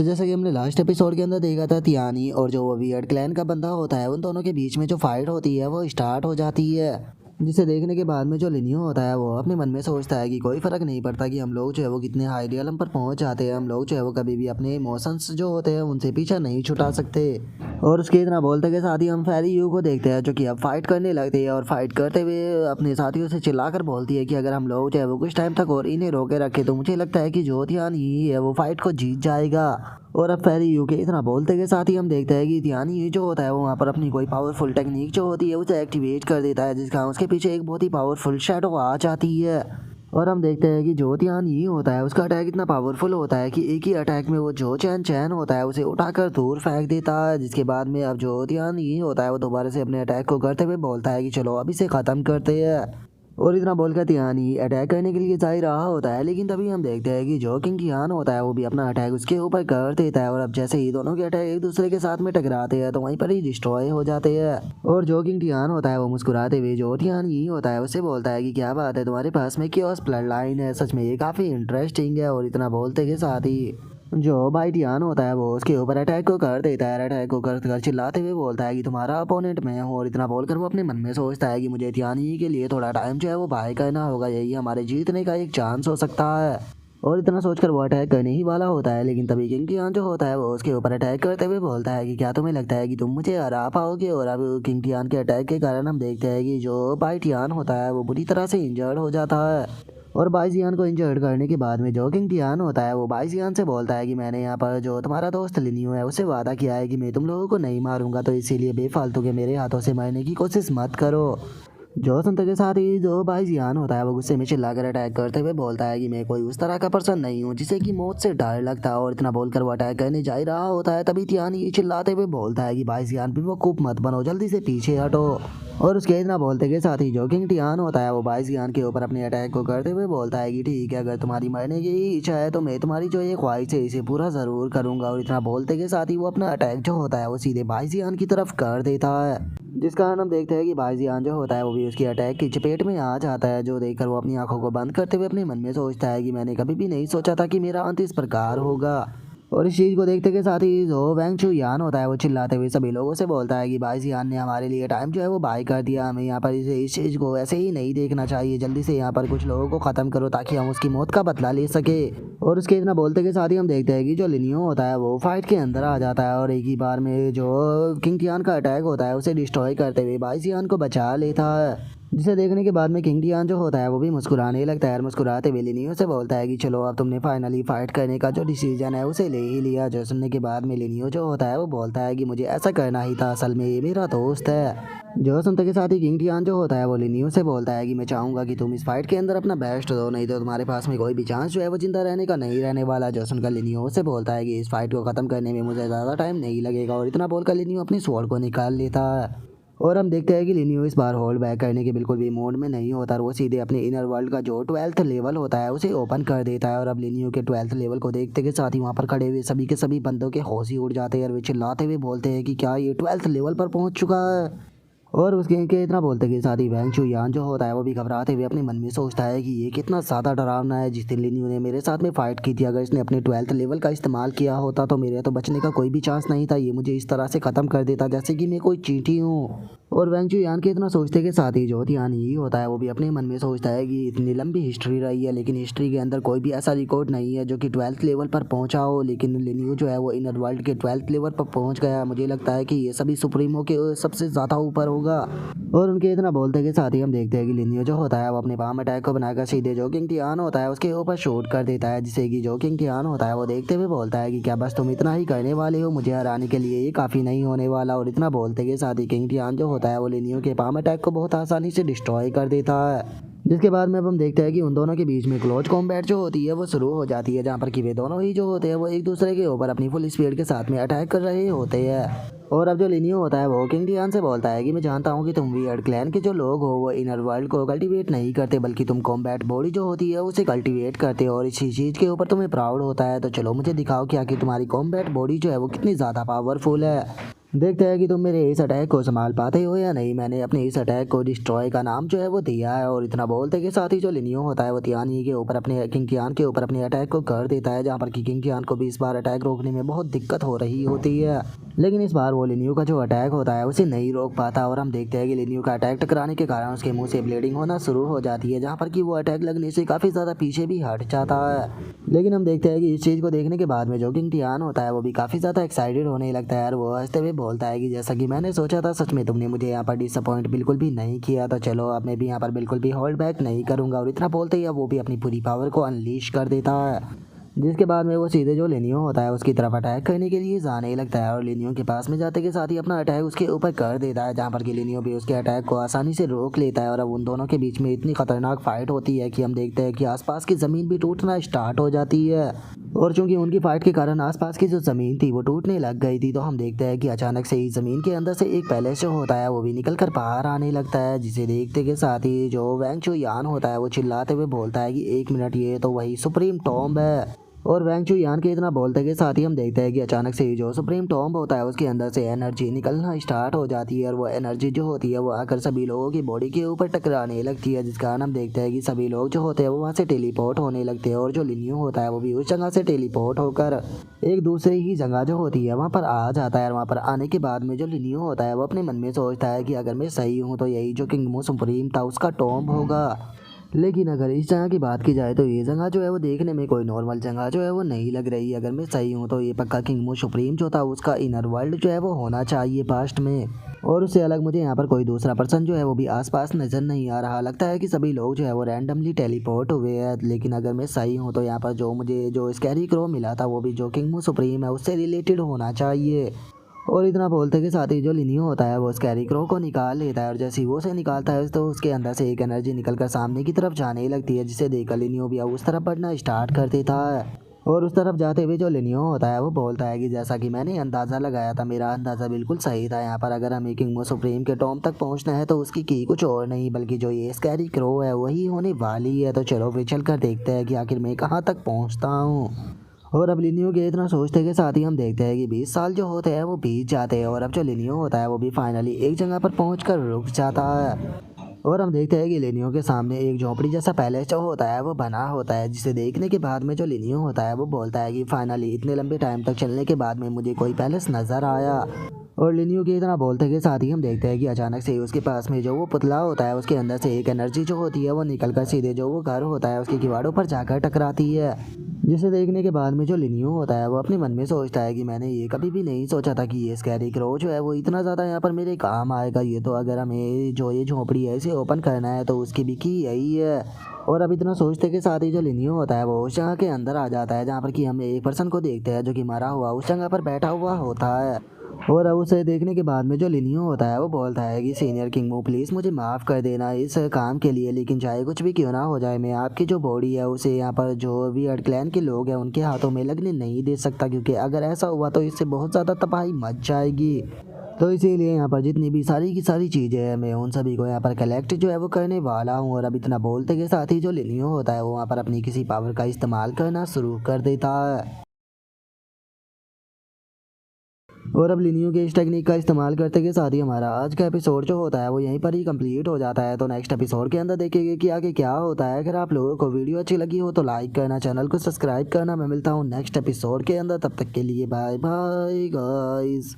तो जैसा कि हमने लास्ट एपिसोड के अंदर देखा था, तियानी और जो वो वियर्ड क्लैन का बंदा होता है उन दोनों के बीच में जो फाइट होती है वो स्टार्ट हो जाती है। जिसे देखने के बाद में जो लिनियो होता है वो अपने मन में सोचता है कि कोई फ़र्क नहीं पड़ता कि हम लोग जो है वो कितने हाई रियलम पर पहुंच जाते हैं, हम लोग जो है वो कभी भी अपने इमोशंस जो होते हैं उनसे पीछा नहीं छुटा सकते। और उसके इतना बोलते के साथ ही हम फेरी यू को देखते हैं जो कि अब फाइट करने लगती है और फाइट करते हुए अपने साथियों से चिल्लाकर बोलती है कि अगर हम लोग जो है वो कुछ टाइम तक और इन्हें रोके रखे तो मुझे लगता है कि जो ध्यान ही है वो फाइट को जीत जाएगा। और अब फेरी यू के इतना बोलते के साथ ही हम देखते हैं कि ध्यान ही जो होता है वो वहाँ पर अपनी कोई पावरफुल टेक्निक जो होती है उसे एक्टिवेट कर देता है, जिसका उसके पीछे एक बहुत ही पावरफुल शैडो आ जाती है। और हम देखते हैं कि जो ध्यान ही होता है उसका अटैक इतना पावरफुल होता है कि एक ही अटैक में वो जो चैन चैन होता है उसे उठाकर दूर फेंक देता है। जिसके बाद में अब जो ध्यान ही होता है वो दोबारा से अपने अटैक को करते हुए बोलता है कि चलो अब इसे ख़त्म करते हैं। और इतना बोलकर तियानी अटैक करने के लिए जा ही रहा होता है, लेकिन तभी हम देखते हैं कि जो किंग टियान होता है वो भी अपना अटैक उसके ऊपर कर देता है। और अब जैसे ही दोनों के अटैक एक दूसरे के साथ में टकराते हैं तो वहीं पर ही डिस्ट्रॉय हो जाते हैं। और जो किंग टियान होता है वो मुस्कुराते हुए जो टियान ही होता है उससे बोलता है कि क्या बात है, तुम्हारे पास में क्योस ब्लड लाइन है, सच में ये काफ़ी इंटरेस्टिंग है। और इतना बोलते के साथ ही जो भाई टियान होता है वो उसके ऊपर अटैक को कर देता है। अटैक को कर कर चिल्लाते हुए बोलता है कि तुम्हारा अपोनेंट मैं हूँ। और इतना बोलकर वो अपने मन में सोचता है कि मुझे टियान ही के लिए थोड़ा टाइम जो है वो बाय करना होगा, यही हमारे जीतने का एक चांस हो सकता है। और इतना सोचकर वो अटैक करने ही वाला होता है, लेकिन तभी किंग टियान जो होता है वो उसके ऊपर अटैक करते हुए बोलता है कि क्या तुम्हें लगता है कि तुम मुझे हरा पाओगे। और अब किंग टियान के अटैक के कारण हम देखते हैं कि जो भाई टियान होता है वो बुरी तरह से इंजर्ड हो जाता है। और बाइजियान को इंजर्ड करने के बाद में जो किंग टियान होता है वो बाइजियान से बोलता है कि मैंने यहाँ पर जो तुम्हारा दोस्त लिनियो है उससे वादा किया है कि मैं तुम लोगों को नहीं मारूंगा, तो इसीलिए बेफालतू के मेरे हाथों से मरने की कोशिश मत करो। जो सुनते के साथ ही जो बाइजियान होता है वो गुस्से में चिल्लाकर अटैक करते हुए बोलता है कि मैं कोई उस तरह का पर्सन नहीं हूँ जिसे कि मौत से डर लगता है। और इतना बोलकर वो अटैक करने जा ही रहा होता है, तभी तियान ये चिल्लाते हुए बोलता है कि बाइजियान भी वो खूब मत बनो, जल्दी से पीछे हटो। और उसके इतना बोलते के साथ ही जो किंग टियान होता है वो बाइजियान के ऊपर अपने अटैक को करते हुए बोलता है कि ठीक है, अगर तुम्हारी मरने की इच्छा है तो मैं तुम्हारी जो ये ख्वाहिश है इसे पूरा ज़रूर करूंगा। और इतना बोलते के साथ ही वो अपना अटैक जो होता है वो सीधे बाइजियान की तरफ कर देता है, जिस कारण हम देखते हैं कि बाइजियान जो होता है वो भी उसकी अटैक की चपेट में आ जाता है। जो देखकर वो अपनी आंखों को बंद करते हुए अपने मन में सोचता है कि मैंने कभी भी नहीं सोचा था कि मेरा अंत इस प्रकार होगा। और इस चीज़ को देखते के साथ ही जो वैंग चू यान होता है वो चिल्लाते हुए सभी लोगों से बोलता है कि बाइजियान ने हमारे लिए टाइम जो है वो बाय कर दिया, हमें यहाँ पर इस चीज़ को ऐसे ही नहीं देखना चाहिए, जल्दी से यहाँ पर कुछ लोगों को ख़त्म करो ताकि हम उसकी मौत का बदला ले सके। और उसके इतना बोलते के साथ ही हम देखते हैं कि जो लिनियो होता है वो फाइट के अंदर आ जाता है और एक ही बार में जो किंग टियान का अटैक होता है उसे डिस्ट्रॉय करते हुए बाइजियान को बचा लेता है। जिसे देखने के बाद में किंग टियान जो होता है वो भी मुस्कुराने लगता है और मुस्कुराते हुए लिनियो से बोलता है कि चलो अब तुमने फाइनली फाइट करने का जो डिसीजन है उसे ले ही लिया। जो सुनने के बाद में लिनियो जो होता है वो बोलता है कि मुझे ऐसा करना ही था, असल में ये मेरा दोस्त है। जो सुनते के साथ ही किंग टियान जो होता है वो लिनियो से बोलता है कि मैं चाहूंगा कि तुम इस फाइट के अंदर अपना बेस्ट दो, नहीं तो तुम्हारे पास में कोई भी चांस जो है वो जिंदा रहने का नहीं रहने वाला। जो सुनकर लिनियो से बोलता है कि इस फाइट को ख़त्म करने में मुझे ज़्यादा टाइम नहीं लगेगा। और इतना बोलकर लिनियो अपनी स्वॉर्ड को निकाल लेता है। और हम देखते हैं कि लिनियो इस बार होल्ड बैक करने के बिल्कुल भी मोड में नहीं होता और वो सीधे अपने इनर वर्ल्ड का जो 12th लेवल होता है उसे ओपन कर देता है। और अब लिनियो के 12th लेवल को देखते के साथ ही वहाँ पर खड़े हुए सभी के सभी बंदों के होश ही उड़ जाते हैं और वे चिल्लाते हुए बोलते हैं कि क्या ये 12th लेवल पर पहुँच चुका है। और उसके इनके इतना बोलते के साथ ही वैंग चू यान जो होता है वो भी घबराते हुए अपने मन में सोचता है कि ये कितना ज़्यादा डरावना है। जिस दिन लिनियो ने मेरे साथ में फ़ाइट की थी, अगर इसने अपने 12th लेवल का इस्तेमाल किया होता तो मेरे तो बचने का कोई भी चांस नहीं था, ये मुझे इस तरह से ख़त्म कर देता जैसे कि मैं कोई चींटी हूँ। और वैंग चू यान के इतना सोचते के साथ ही जो ध्यान ही होता है वो भी अपने मन में सोचता है कि इतनी लंबी हिस्ट्री रही है लेकिन हिस्ट्री के अंदर कोई भी ऐसा रिकॉर्ड नहीं है जो कि 12th लेवल पर पहुंचा हो, लेकिन लिनियो जो है वो इनर वर्ल्ड के 12th लेवल पर पहुंच गया। मुझे लगता है कि ये सभी सुप्रीमो के सबसे ज़्यादा ऊपर होगा। और उनके इतना बोलते के साथ ही हम देखते हैं कि लिनियो जो होता है वो अपने पाम अटैक को बनाकर सीधे जो किंग टियान होता है उसके ऊपर शूट कर देता है, जिससे कि जो किंग टियान होता है वो देखते हुए बोलता है कि क्या बस तुम इतना ही करने वाले हो, मुझे हराने के लिए ये काफ़ी नहीं होने वाला। और इतना बोलते के साथ ही किंग टियान जो होता है वो लिनियो के पाम अटैक को बहुत आसानी से डिस्ट्रॉय कर देता है। जिसके बाद में अब हम देखते हैं कि उन दोनों के बीच में क्लोज कॉम्बैट जो होती है वो शुरू हो जाती है, जहाँ पर कि वे दोनों ही जो होते हैं वो एक दूसरे के ऊपर अपनी फुल स्पीड के साथ में अटैक कर रहे होते हैं। और अब जो लिनियो होता है वो किंग टियान से बोलता है कि मैं जानता हूँ कि तुम वियर्ड क्लैन के जो लोग हो वो इनर वर्ल्ड को कल्टीवेट नहीं करते, बल्कि तुम कॉम्बैट बॉडी जो होती है उसे कल्टीवेट करते हो और इसी चीज़ के ऊपर तुम्हें प्राउड होता है। तो चलो मुझे दिखाओ कि आखिर तुम्हारी कॉम्बैट बॉडी जो है वो कितनी ज़्यादा पावरफुल है। देखते हैं कि तुम मेरे इस अटैक को संभाल पाते हो या नहीं। मैंने अपने इस अटैक को डिस्ट्रॉय का नाम जो है वो दिया है। और इतना बोलते के साथ ही जो लिनियो होता है वो तियानी के ऊपर अपने किंग कियान के ऊपर अपने अटैक को कर देता है, जहाँ पर कि किंग कियान को भी इस बार अटैक रोकने में बहुत दिक्कत हो रही होती है। लेकिन इस बार वो लिनियो का जो अटैक होता है उसे नहीं रोक पाता और हम देखते हैं कि लिनियो का अटैक टकराने के कारण उसके मुंह से ब्लीडिंग होना शुरू हो जाती है, जहाँ पर कि वो अटैक लगने से काफ़ी ज़्यादा पीछे भी हट जाता है। लेकिन हम देखते हैं कि इस चीज़ को देखने के बाद में जो किंग टियान होता है वो भी काफ़ी ज़्यादा एक्साइटेड होने लगता है और वो हंसते हुए बोलता है कि जैसा कि मैंने सोचा था, सच में तुमने मुझे यहाँ पर डिसअपॉइंट बिल्कुल भी नहीं किया, तो चलो अब मैं भी यहाँ पर बिल्कुल भी होल्ड बैक नहीं करूँगा। और इतना बोलते ही अब वो भी अपनी पूरी पावर को अनलीश कर देता है, जिसके बाद में वो सीधे जो लिनियो होता है उसकी तरफ अटैक करने के लिए जाने लगता है और लिनियो के पास में जाते के साथ ही अपना अटैक उसके ऊपर कर देता है, जहाँ पर कि लिनियो भी उसके अटैक को आसानी से रोक लेता है। और अब उन दोनों के बीच में इतनी खतरनाक फाइट होती है कि हम देखते हैं कि आसपास की ज़मीन भी टूटना स्टार्ट हो जाती है। और चूंकि उनकी फाइट के कारण आसपास की जो ज़मीन थी वो टूटने लग गई थी, तो हम देखते हैं कि अचानक से ही ज़मीन के अंदर से एक पैलेस जो होता है वो भी निकल कर बाहर आने लगता है, जिसे देखते के साथ ही जो वैंग चू यान होता है वो चिल्लाते हुए बोलता है कि एक मिनट, ये तो वही सुप्रीम टॉम्ब है। और वैंग चू यान के इतना बोलते के साथ ही हम देखते हैं कि अचानक से ही जो सुप्रीम टॉम्ब होता है उसके अंदर से एनर्जी निकलना स्टार्ट हो जाती है और वो एनर्जी जो होती है वो आकर सभी लोगों की बॉडी के ऊपर टकराने लगती है, जिस कारण हम देखते हैं कि सभी लोग जो होते हैं वो वहाँ से टेलीपोर्ट होने लगते हैं। और जो लिनियो होता है वो भी उस जगह से टेलीपोर्ट होकर एक दूसरे ही जगह जो होती है वहाँ पर आ जाता है। और वहाँ पर आने के बाद में जो लिनियो होता है वो अपने मन में सोचता है कि अगर मैं सही हूँ तो यही जो किंग मो सुप्रीम था उसका टॉम्ब होगा। लेकिन अगर इस जगह की बात की जाए तो ये जगह जो है वो देखने में कोई नॉर्मल जगह जो है वो नहीं लग रही। अगर मैं सही हूँ तो ये पक्का किंग मो सुप्रीम जो था उसका इनर वर्ल्ड जो है वो होना चाहिए पास्ट में। और उससे अलग मुझे यहाँ पर कोई दूसरा पर्सन जो है वो भी आसपास नज़र नहीं आ रहा। लगता है कि सभी लोग जो है वो रैंडमली टेलीपोर्ट हुए हैं। लेकिन अगर मैं सही हूँ तो यहाँ पर जो मुझे जो स्कैरी क्रो मिला था वो भी जो किंग मो सुप्रीम है उससे रिलेटेड होना चाहिए। और इतना बोलते के साथ ही जो लिनियो होता है वो स्कैरी क्रो को निकाल लेता है और जैसे ही वो उसे निकालता है तो उसके अंदर से एक एनर्जी निकलकर सामने की तरफ जाने लगती है, जिसे देखकर लिनियो भी अब उस तरफ बढ़ना स्टार्ट कर देता है। और उस तरफ जाते हुए जो लिनियो होता है वो बोलता है कि जैसा कि मैंने अंदाज़ा लगाया था, मेरा अंदाज़ा बिल्कुल सही था। यहाँ पर अगर हमें किंग मो सुप्रीम के टॉम तक पहुँचना है तो उसकी की कुछ और नहीं बल्कि जो ये स्कैरी क्रो है वही होने वाली है। तो चलो फिर चल कर देखते हैं कि आखिर मैं कहाँ तक पहुँचता हूँ। और अब लिनियो के इतना सोचते के साथ ही हम देखते हैं कि 20 साल जो होते हैं वो बीत जाते हैं और अब जो लिनियो होता है वो भी फाइनली एक जगह पर पहुँच कर रुक जाता है। और हम देखते हैं कि लिनियो के सामने एक झोपड़ी जैसा पैलेस जो होता है वो बना होता है, जिसे देखने के बाद में जो लिनियो होता है वो बोलता है कि फाइनली इतने लंबे टाइम तक चलने के बाद में मुझे कोई पैलेस नज़र आया। और लिनियो के इतना बोलते के साथ ही हम देखते हैं कि अचानक से ही उसके पास में जो वो पुतला होता है उसके अंदर से एक एनर्जी जो होती है वो निकल कर सीधे जो वो घर होता है उसके किवाड़ों पर जाकर टकराती है, जिसे देखने के बाद में जो लिनियो होता है वो अपने मन में सोचता है कि मैंने ये कभी भी नहीं सोचा था कि ये स्कैरी क्रो जो है वो इतना ज़्यादा यहाँ पर मेरे काम आएगा। ये तो अगर हमें जो ये झोपड़ी है इसे ओपन करना है तो उसकी भी की यही है। और अब इतना सोचते के साथ ही जो लिनियो होता है वो उस जगह के अंदर आ जाता है, जहाँ पर कि हम एक पर्सन को देखते हैं जो कि मरा हुआ उस जगह पर बैठा हुआ होता है। और अब उसे देखने के बाद में जो लिनियो होता है वो बोलता है कि सीनियर किंगमो प्लीज़ मुझे माफ़ कर देना इस काम के लिए, लेकिन चाहे कुछ भी क्यों ना हो जाए मैं आपकी जो बॉडी है उसे यहाँ पर जो वियर्ड क्लैन के लोग हैं उनके हाथों में लगने नहीं दे सकता, क्योंकि अगर ऐसा हुआ तो इससे बहुत ज़्यादा तबाही मच जाएगी। तो इसीलिए यहाँ पर जितनी भी सारी की सारी चीज़ें हैं मैं उन सभी को यहाँ पर कलेक्ट जो है वो करने वाला हूँ। और अब इतना बोलते के साथ ही जो लिनियो होता है वो वहाँ पर अपनी किसी पावर का इस्तेमाल करना शुरू कर देता है। और अब लिनियो के इस टेक्निक का इस्तेमाल करते के साथ ही हमारा आज का एपिसोड जो होता है वो यहीं पर ही कंप्लीट हो जाता है। तो नेक्स्ट एपिसोड के अंदर देखेंगे कि आगे क्या होता है। अगर आप लोगों को वीडियो अच्छी लगी हो तो लाइक करना, चैनल को सब्सक्राइब करना। मैं मिलता हूँ नेक्स्ट एपिसोड के अंदर, तब तक के लिए बाय बाय गाइस।